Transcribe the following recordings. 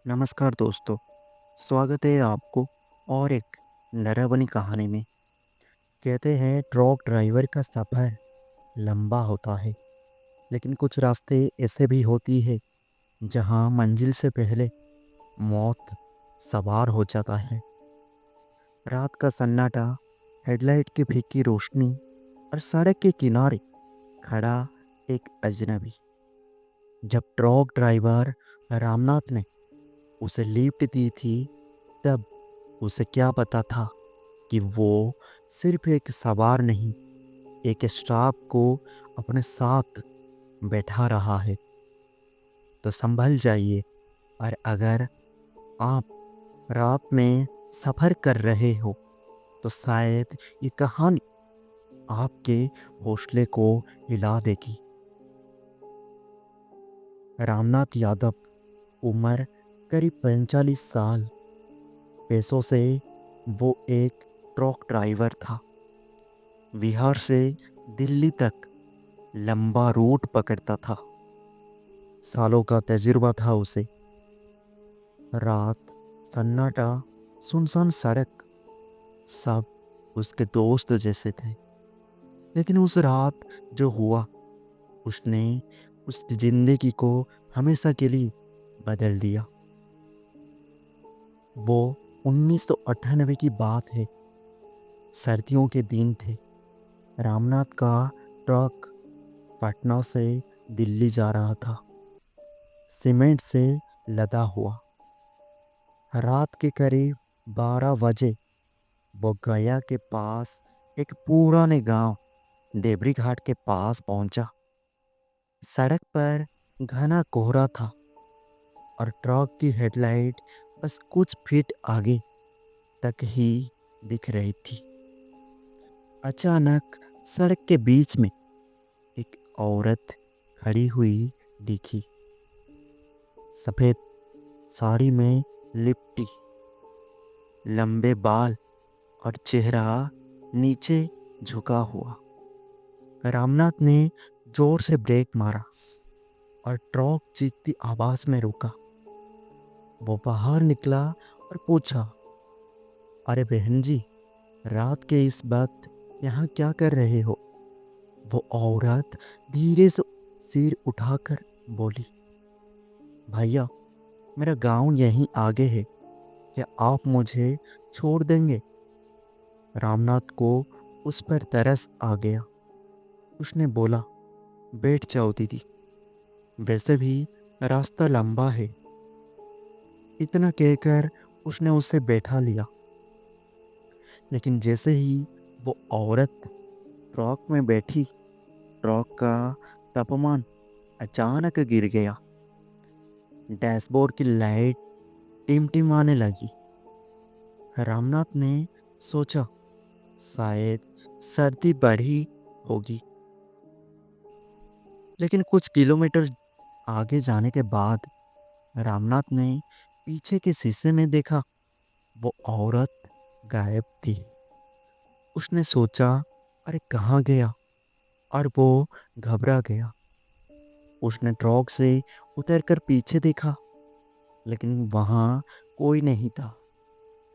नमस्कार दोस्तों। स्वागत है आपको और एक डरावनी कहानी में। कहते हैं ट्रक ड्राइवर का सफ़र लंबा होता है, लेकिन कुछ रास्ते ऐसे भी होती है जहां मंजिल से पहले मौत सवार हो जाता है। रात का सन्नाटा, हेडलाइट की फीकी रोशनी और सड़क के किनारे खड़ा एक अजनबी। जब ट्रक ड्राइवर रामनाथ ने उसे लिफ्ट दी थी, तब उसे क्या पता था कि वो सिर्फ एक सवार नहीं, एक स्टाफ को अपने साथ बैठा रहा है। तो संभल जाइए। और अगर आप रात में सफ़र कर रहे हो, तो शायद ये कहानी आपके हौसले को हिला देगी। रामनाथ यादव, उम्र करीब 45 साल। पेशों से वो एक ट्रक ड्राइवर था। बिहार से दिल्ली तक लंबा रूट पकड़ता था। सालों का तजुर्बा था उसे। रात, सन्नाटा, सुनसान सड़क, सब उसके दोस्त जैसे थे। लेकिन उस रात जो हुआ, उसने उसकी जिंदगी को हमेशा के लिए बदल दिया। वो 1998 की बात है। सर्दियों के दिन थे। रामनाथ का ट्रक पटना से दिल्ली जा रहा था, सीमेंट से लदा हुआ। रात के करीब 12 बजे वो गया के पास एक पुराने गांव देवरी घाट के पास पहुंचा। सड़क पर घना कोहरा था और ट्रक की हेडलाइट बस कुछ फीट आगे तक ही दिख रही थी। अचानक सड़क के बीच में एक औरत खड़ी हुई दिखी। सफ़ेद साड़ी में लिपटी, लंबे बाल और चेहरा नीचे झुका हुआ। रामनाथ ने जोर से ब्रेक मारा और ट्रक चीखती आवाज में रुका। वो बाहर निकला और पूछा, अरे बहन जी, रात के इस वक्त यहाँ क्या कर रहे हो? वो औरत धीरे से सिर उठाकर बोली, भैया, मेरा गांव यहीं आगे है, क्या आप मुझे छोड़ देंगे? रामनाथ को उस पर तरस आ गया। उसने बोला, बैठ जाओ दीदी, वैसे भी रास्ता लंबा है। इतना कहकर उसने उसे बैठा लिया। लेकिन जैसे ही वो औरत ट्रक में बैठी, ट्रक का तापमान अचानक गिर गया। डैशबोर्ड की लाइट टिमटिमाने लगी। रामनाथ ने सोचा, शायद सर्दी बढ़ी होगी। लेकिन कुछ किलोमीटर आगे जाने के बाद रामनाथ ने पीछे के शीशे में देखा, वो औरत गायब थी। उसने सोचा, अरे कहाँ गया? और वो घबरा गया। उसने ट्रक से उतरकर पीछे देखा, लेकिन वहाँ कोई नहीं था।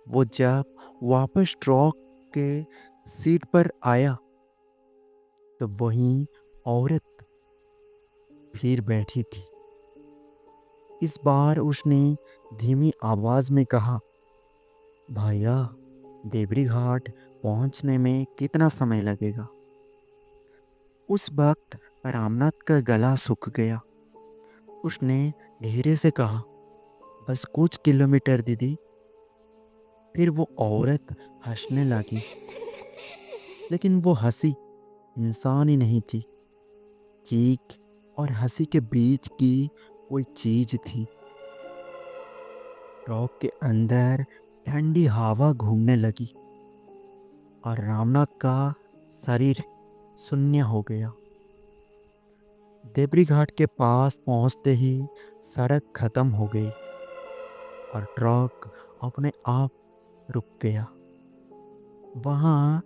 वो जब वापस ट्रक के सीट पर आया, तो वहीं औरत फिर बैठी थी। इस बार उसने धीमी आवाज में कहा, भैया, देवरी घाट पहुंचने में कितना समय लगेगा? उस वक्त रामनाथ का गला सूख गया। उसने धीरे से कहा, बस कुछ किलोमीटर दीदी। फिर वो औरत हंसने लगी, लेकिन वो हंसी इंसान ही नहीं थी। चीख और हंसी के बीच की कोई चीज थी। ट्रक के अंदर ठंडी हवा घूमने लगी और रामनाथ का शरीर शून्य हो गया। देवरी घाट के पास पहुंचते ही सड़क खत्म हो गई और ट्रक अपने आप रुक गया। वहाँ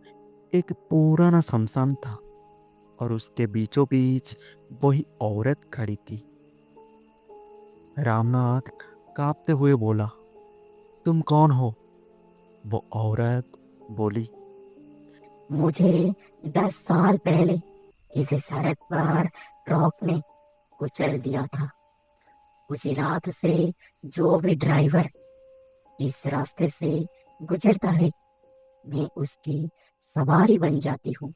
एक पुराना शमशान था और उसके बीचों बीच वही औरत खड़ी थी। रामनाथ कांपते हुए बोला, तुम कौन हो? वो औरत बोली, मुझे 10 साल पहले इस सड़क पर ट्रक ने कुचल दिया था। उसी रात से जो भी ड्राइवर इस रास्ते से गुजरता है, मैं उसकी सवारी बन जाती हूँ।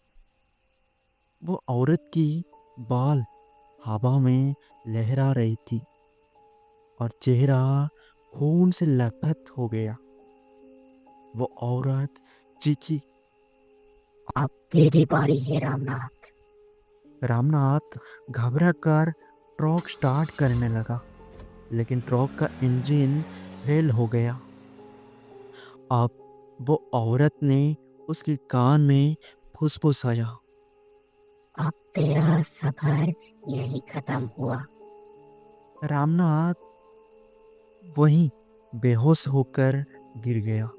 वो औरत की बाल हवा में लहरा रही थी और चेहरा खून से लथपथ हो गया। वो औरत चीखी। अब तेरी बारी है रामनाथ। रामनाथ घबरा कर ट्रक स्टार्ट करने लगा, लेकिन ट्रक का इंजन फेल हो गया। अब वो औरत ने उसके कान में फुसफुसाया, अब तेरा सफर यही खत्म हुआ। रामनाथ वहीं बेहोश होकर गिर गया।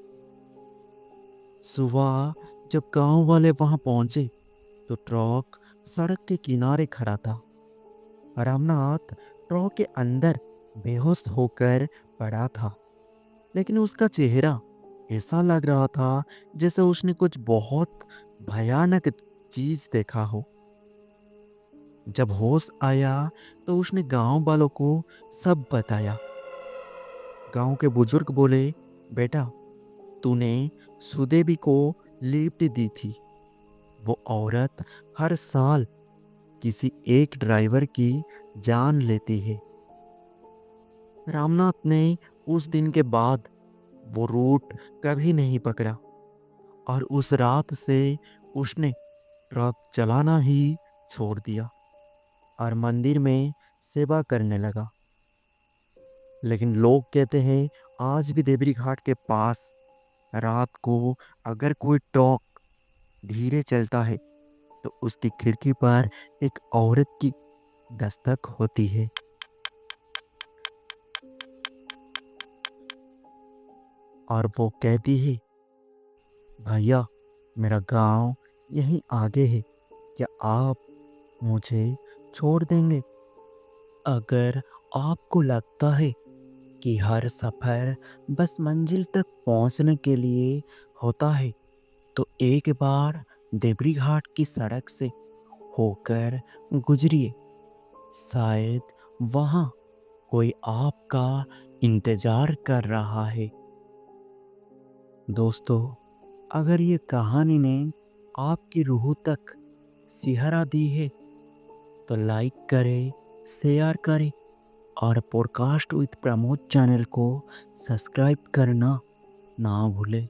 सुबह जब गांव वाले वहां पहुंचे तो ट्रक सड़क के किनारे खड़ा था। रामनाथ ट्रक के अंदर बेहोश होकर पड़ा था, लेकिन उसका चेहरा ऐसा लग रहा था जैसे उसने कुछ बहुत भयानक चीज देखा हो। जब होश आया तो उसने गांव वालों को सब बताया। गांव के बुजुर्ग बोले, बेटा, तूने सुदेवी को लिफ्ट दी थी। वो औरत हर साल किसी एक ड्राइवर की जान लेती है। रामनाथ ने उस दिन के बाद वो रूट कभी नहीं पकड़ा और उस रात से उसने ट्रक चलाना ही छोड़ दिया और मंदिर में सेवा करने लगा। लेकिन लोग कहते हैं आज भी देवरी घाट के पास रात को अगर कोई ट्रक धीरे चलता है तो उसकी खिड़की पर एक औरत की दस्तक होती है और वो कहती है, भैया, मेरा गांव यहीं आगे है, क्या आप मुझे छोड़ देंगे? अगर आपको लगता है कि हर सफ़र बस मंजिल तक पहुंचने के लिए होता है, तो एक बार देवरी घाट की सड़क से होकर गुजरिए। शायद वहाँ कोई आपका इंतज़ार कर रहा है। दोस्तों, अगर ये कहानी ने आपकी रूह तक सिहरा दी है तो लाइक करें, शेयर करें और पॉडकास्ट विद प्रमोद चैनल को सब्सक्राइब करना ना भूलें।